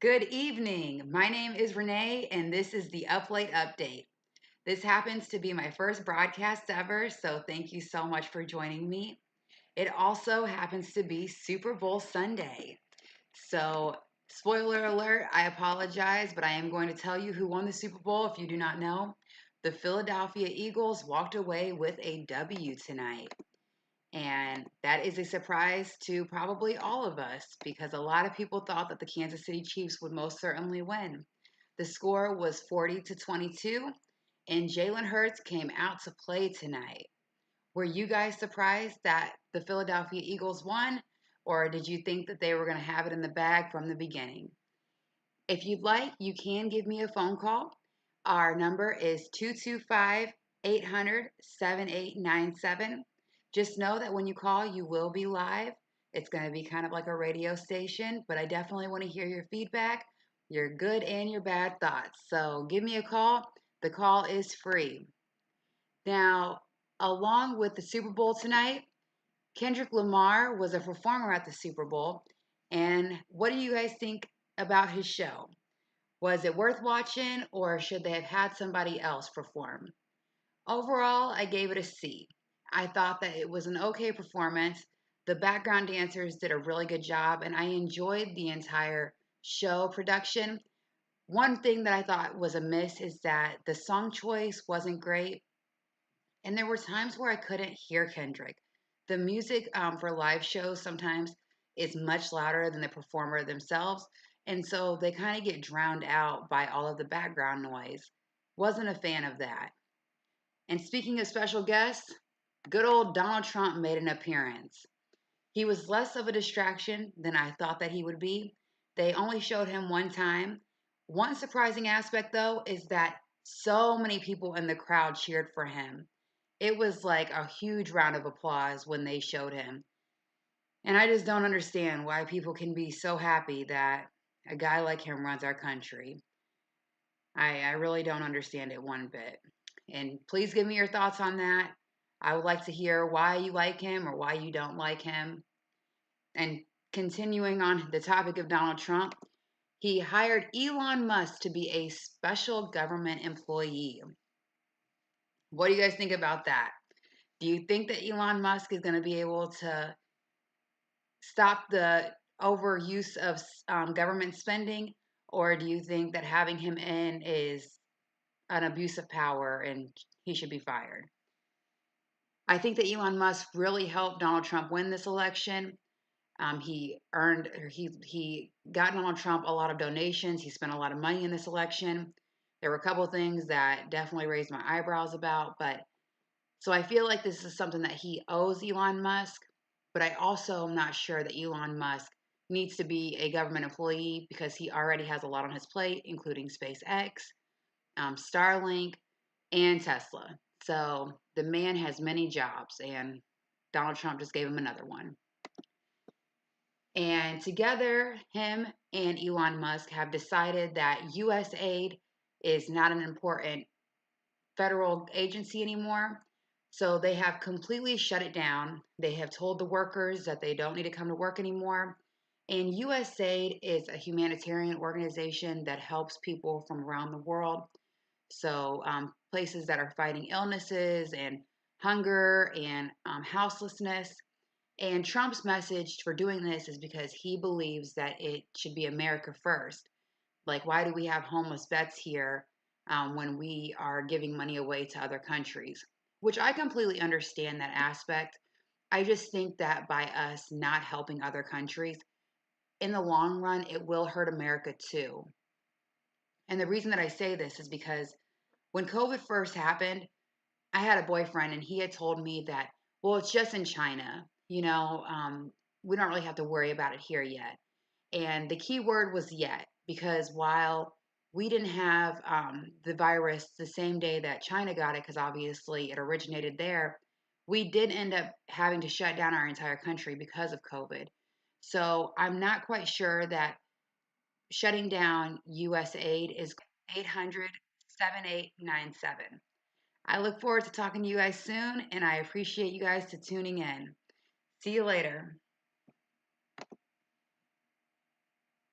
Good evening. My name is Renee, and this is the Up Late Update. This happens to be my first broadcast ever, so thank you so much for joining me. It also happens to be Super Bowl Sunday. So, spoiler alert, I apologize, but I am going to tell you who won the Super Bowl if you do not know. The Philadelphia Eagles walked away with a W tonight. And that is a surprise to probably all of us because a lot of people thought that the Kansas City Chiefs would most certainly win. The score was 40-22, and Jalen Hurts came out to play tonight. Were you guys surprised that the Philadelphia Eagles won, or did you think that they were going to have it in the bag from the beginning? If you'd like, you can give me a phone call. Our number is 225 800 7897. Just know that when you call, you will be live. It's going to be kind of like a radio station, but I definitely want to hear your feedback, your good and your bad thoughts. So give me a call. The call is free. Now, along with the Super Bowl tonight, Kendrick Lamar was a performer at the Super Bowl. And what do you guys think about his show? Was it worth watching, or should they have had somebody else perform? Overall, I gave it a C. I thought that it was an okay performance. The background dancers did a really good job, and I enjoyed the entire show production. One thing that I thought was a miss is that the song choice wasn't great, and there were times where I couldn't hear Kendrick. The music for live shows sometimes is much louder than the performer themselves, and so they kind of get drowned out by all of the background noise. Wasn't a fan of that. And speaking of special guests, good old Donald Trump made an appearance. He was less of a distraction than I thought that he would be. They only showed him one time. One surprising aspect, though, is that so many people in the crowd cheered for him. It was like a huge round of applause when they showed him. And I just don't understand why people can be so happy that a guy like him runs our country. I really don't understand it one bit. And please give me your thoughts on that. I would like to hear why you like him or why you don't like him. And continuing on the topic of Donald Trump, he hired Elon Musk to be a special government employee. What do you guys think about that? Do you think that Elon Musk is going to be able to stop the overuse of government spending? Or do you think that having him in is an abuse of power and he should be fired? I think that Elon Musk really helped Donald Trump win this election. He got Donald Trump a lot of donations. He spent a lot of money in this election. There were a couple of things that definitely raised my eyebrows about, but so I feel like this is something that he owes Elon Musk, but I also am not sure that Elon Musk needs to be a government employee because he already has a lot on his plate, including SpaceX, Starlink, and Tesla. So the man has many jobs, and Donald Trump just gave him another one. And together, him and Elon Musk have decided that US aid is not an important federal agency anymore. So they have completely shut it down. They have told the workers that they don't need to come to work anymore. And USAID is a humanitarian organization that helps people from around the world. So places that are fighting illnesses and hunger and houselessness. And Trump's message for doing this is because he believes that it should be America first. Like, why do we have homeless vets here when we are giving money away to other countries? Which I completely understand that aspect. I just think that by us not helping other countries, in the long run, it will hurt America too. And the reason that I say this is because when COVID first happened, I had a boyfriend and he had told me that, well, it's just in China. We don't really have to worry about it here yet. And the key word was yet, because while we didn't have the virus the same day that China got it, because obviously it originated there, we did end up having to shut down our entire country because of COVID. So I'm not quite sure that shutting down US aid is 800-7897. I look forward to talking to you guys soon, and I appreciate you guys to tuning in. See you later.